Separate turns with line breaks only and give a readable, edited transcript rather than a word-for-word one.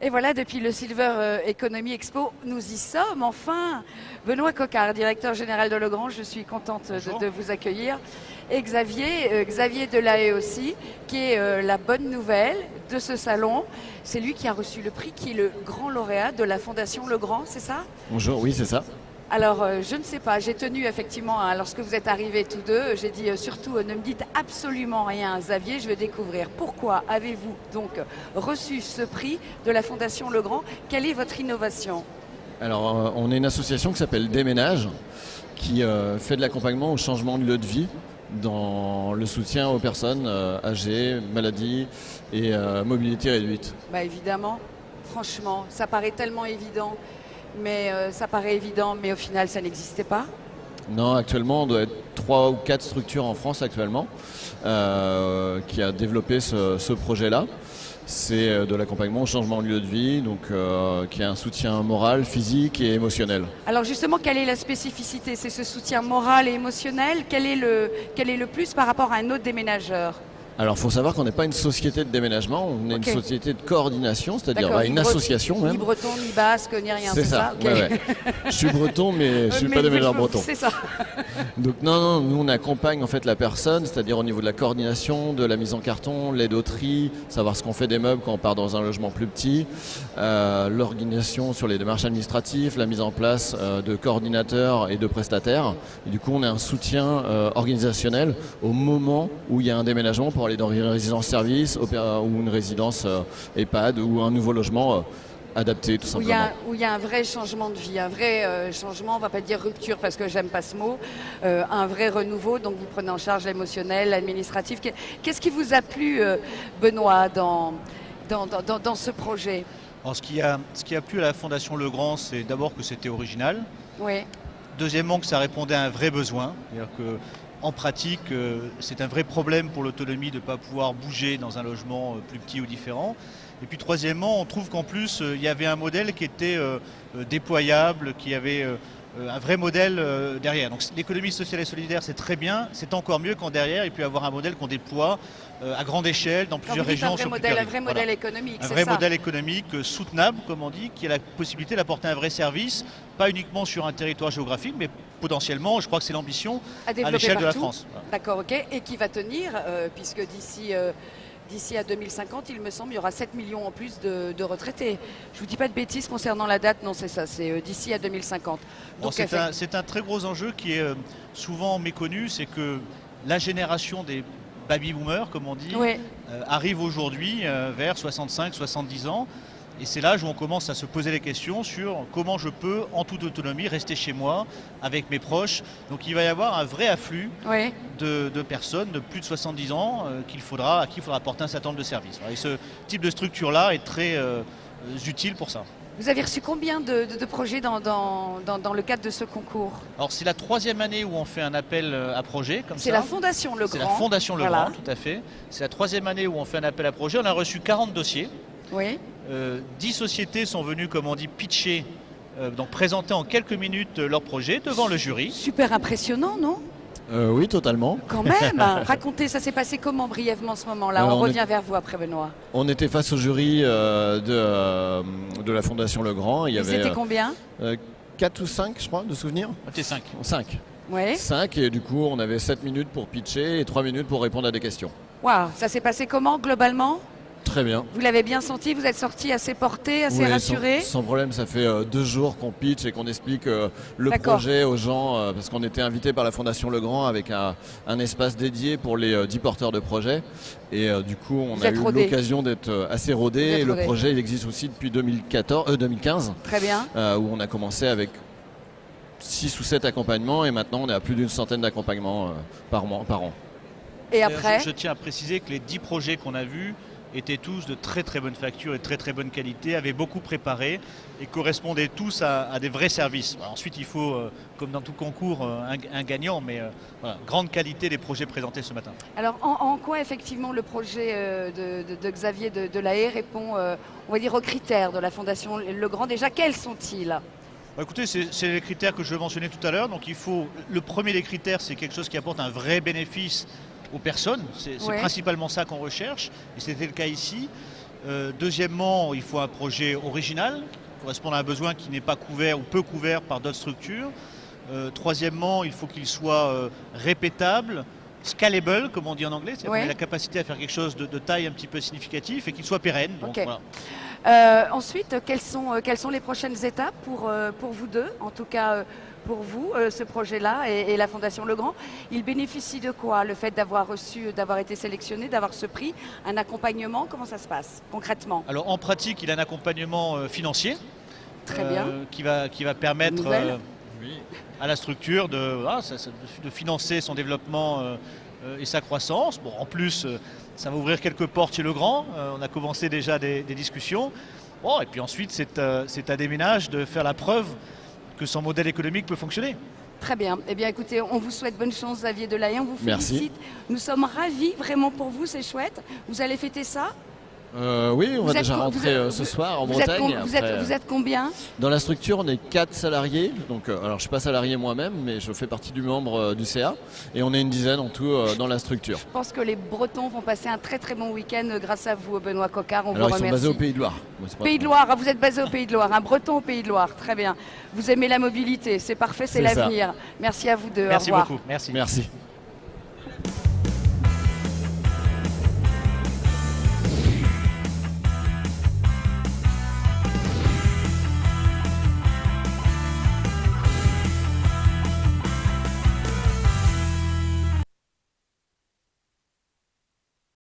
Et voilà, depuis le Silver Economy Expo, nous y sommes enfin. Benoît Coquard, directeur général de Legrand, je suis contente de vous accueillir. Et Xavier Delahaye aussi, qui est la bonne nouvelle de ce salon. C'est lui qui a reçu le prix, qui est le grand lauréat de la Fondation Legrand, c'est ça?
Bonjour, oui, c'est ça.
Alors, je ne sais pas, j'ai tenu effectivement, lorsque vous êtes arrivés tous deux, j'ai dit surtout ne me dites absolument rien, Xavier, je veux découvrir. Pourquoi avez-vous donc reçu ce prix de la Fondation Legrand? Quelle est votre innovation?
Alors, on est une association qui s'appelle Déménage, qui fait de l'accompagnement au changement de lieu de vie dans le soutien aux personnes âgées, maladies et mobilité réduite.
Bah évidemment, franchement, ça paraît tellement évident. Mais ça paraît évident, mais au final, ça n'existait pas.
Non, actuellement, on doit être 3 ou 4 structures en France actuellement qui a développé ce projet-là. C'est de l'accompagnement au changement de lieu de vie, donc qui est un soutien moral, physique et émotionnel.
Alors justement, quelle est la spécificité? C'est ce soutien moral et émotionnel. Quel est le plus par rapport à un autre déménageur?
Alors, il faut savoir qu'on n'est pas une société de déménagement, on est une société de coordination, c'est-à-dire une association même.
Ni breton, ni basque, ni rien,
c'est ça. Okay. Ouais. Je suis breton, mais je ne suis pas déménageur breton.
C'est ça.
Donc non, nous on accompagne en fait la personne, c'est-à-dire au niveau de la coordination, de la mise en carton, l'aide au tri, savoir ce qu'on fait des meubles quand on part dans un logement plus petit, l'organisation sur les démarches administratives, la mise en place de coordinateurs et de prestataires. Et du coup, on a un soutien organisationnel au moment où il y a un déménagement pour aller dans une résidence service ou une résidence EHPAD ou un nouveau logement adapté tout simplement.
Où il y a un vrai changement de vie, un vrai changement, on ne va pas dire rupture parce que j'aime pas ce mot, un vrai renouveau, donc vous prenez en charge l'émotionnel, l'administratif. Qu'est-ce qui vous a plu, Benoît, dans ce projet?
Alors, ce qui a plu à la Fondation Legrand, c'est d'abord que c'était original.
Oui.
Deuxièmement, que ça répondait à un vrai besoin. C'est-à-dire que en pratique, c'est un vrai problème pour l'autonomie de ne pas pouvoir bouger dans un logement plus petit ou différent. Et puis troisièmement, on trouve qu'en plus, il y avait un modèle qui était déployable, qui avait un vrai modèle derrière. Donc l'économie sociale et solidaire, c'est très bien. C'est encore mieux quand derrière, il peut y avoir un modèle qu'on déploie à grande échelle dans plusieurs régions.
Un vrai modèle économique, c'est ça.
Un vrai modèle économique soutenable, comme on dit, qui a la possibilité d'apporter un vrai service, pas uniquement sur un territoire géographique, mais potentiellement, je crois que c'est l'ambition, à l'échelle de la France. Voilà.
D'accord, ok. Et qui va tenir, puisque d'ici à 2050, il me semble, il y aura 7 millions en plus de retraités. Je ne vous dis pas de bêtises concernant la date, non c'est ça, c'est d'ici à 2050.
Donc c'est un très gros enjeu qui est souvent méconnu, c'est que la génération des baby-boomers, comme on dit, arrive aujourd'hui vers 65-70 ans. Et c'est là où on commence à se poser les questions sur comment je peux, en toute autonomie, rester chez moi, avec mes proches. Donc il va y avoir un vrai afflux de personnes de plus de 70 ans à qui il faudra apporter un certain nombre de services. Et ce type de structure-là est très utile pour ça.
Vous avez reçu combien de projets dans le cadre de ce concours?
Alors c'est la 3e année où on fait un appel à projet comme ça.
C'est la Fondation Legrand.
C'est la Fondation Legrand, tout à fait. C'est la 3e année où on fait un appel à projet. On a reçu 40 dossiers.
Oui.
10 sociétés sont venues, comme on dit, pitcher, donc présenter en quelques minutes leur projet devant le jury.
Super impressionnant, non?
Oui, totalement.
Quand même. Racontez, ça s'est passé comment brièvement ce moment-là? On revient vers vous après, Benoît.
On était face au jury de la Fondation Legrand.
Ils étaient combien?
4 ou 5, je crois, de souvenirs.
C'était 5.
5.
Oui.
5, et du coup, on avait 7 minutes pour pitcher et 3 minutes pour répondre à des questions.
Waouh, ça s'est passé comment globalement?
Très bien.
Vous l'avez bien senti? Vous êtes sorti assez porté, assez rassuré?
Sans problème, ça fait 2 jours qu'on pitch et qu'on explique le projet aux gens, parce qu'on était invité par la Fondation Legrand avec un espace dédié pour les 10 porteurs de projets. Et du coup, on a eu l'occasion d'être assez rodé. Et le projet, il existe aussi depuis 2015.
Très bien.
Où on a commencé avec 6 ou 7 accompagnements et maintenant on est à plus d'une centaine d'accompagnements par an.
Et après,
je tiens à préciser que les 10 projets qu'on a vus étaient tous de très très bonne facture et de très très bonne qualité, avaient beaucoup préparé et correspondaient tous à des vrais services. Alors ensuite, il faut, comme dans tout concours, un gagnant, mais voilà, grande qualité des projets présentés ce matin.
Alors en quoi effectivement le projet de Xavier Delahaye répond, on va dire, aux critères de la Fondation Legrand? Déjà, quels sont-ils?
Écoutez, c'est les critères que je mentionnais tout à l'heure. Donc le premier des critères, c'est quelque chose qui apporte un vrai bénéfice aux personnes. C'est principalement ça qu'on recherche, et c'était le cas ici. Deuxièmement, il faut un projet original, correspondant à un besoin qui n'est pas couvert ou peu couvert par d'autres structures. Troisièmement, il faut qu'il soit répétable, scalable, comme on dit en anglais, c'est-à-dire qu'on ait la capacité à faire quelque chose de taille un petit peu significatif et qu'il soit pérenne. Donc,
voilà. Ensuite, quelles sont les prochaines étapes pour vous deux, en tout cas pour vous, ce projet-là et la Fondation Legrand? Il bénéficie de quoi? Le fait d'avoir été sélectionné, d'avoir ce prix, un accompagnement, comment ça se passe concrètement?
Alors en pratique, il a un accompagnement financier.
Très bien.
Qui va permettre à la structure de financer son développement et sa croissance. Bon, en plus, ça va ouvrir quelques portes chez Legrand. On a commencé déjà des discussions. Bon, et puis ensuite, c'est à Déménage de faire la preuve que son modèle économique peut fonctionner.
Très bien. Eh bien, écoutez, on vous souhaite bonne chance, Xavier Delahaye. On vous félicite.
Merci.
Nous sommes ravis, vraiment pour vous, c'est chouette. Vous allez fêter ça?
Oui, on va déjà rentrer ce soir en Bretagne.
Vous êtes combien?
Dans la structure, on est 4 salariés. Donc, alors, je ne suis pas salarié moi-même, mais je fais partie du membre du CA. Et on est une dizaine en tout dans la structure.
Je pense que les Bretons vont passer un très très bon week-end grâce à vous, Benoît Coquard. On
alors,
vous remercie.
Ils sont basés au Pays de Loire.
Pays de Loire, vous êtes basé au Pays de Loire. Un Breton au Pays de Loire, très bien. Vous aimez la mobilité, c'est parfait, c'est l'avenir. Merci à vous deux.
Merci
au revoir.
beaucoup. Merci.
Merci.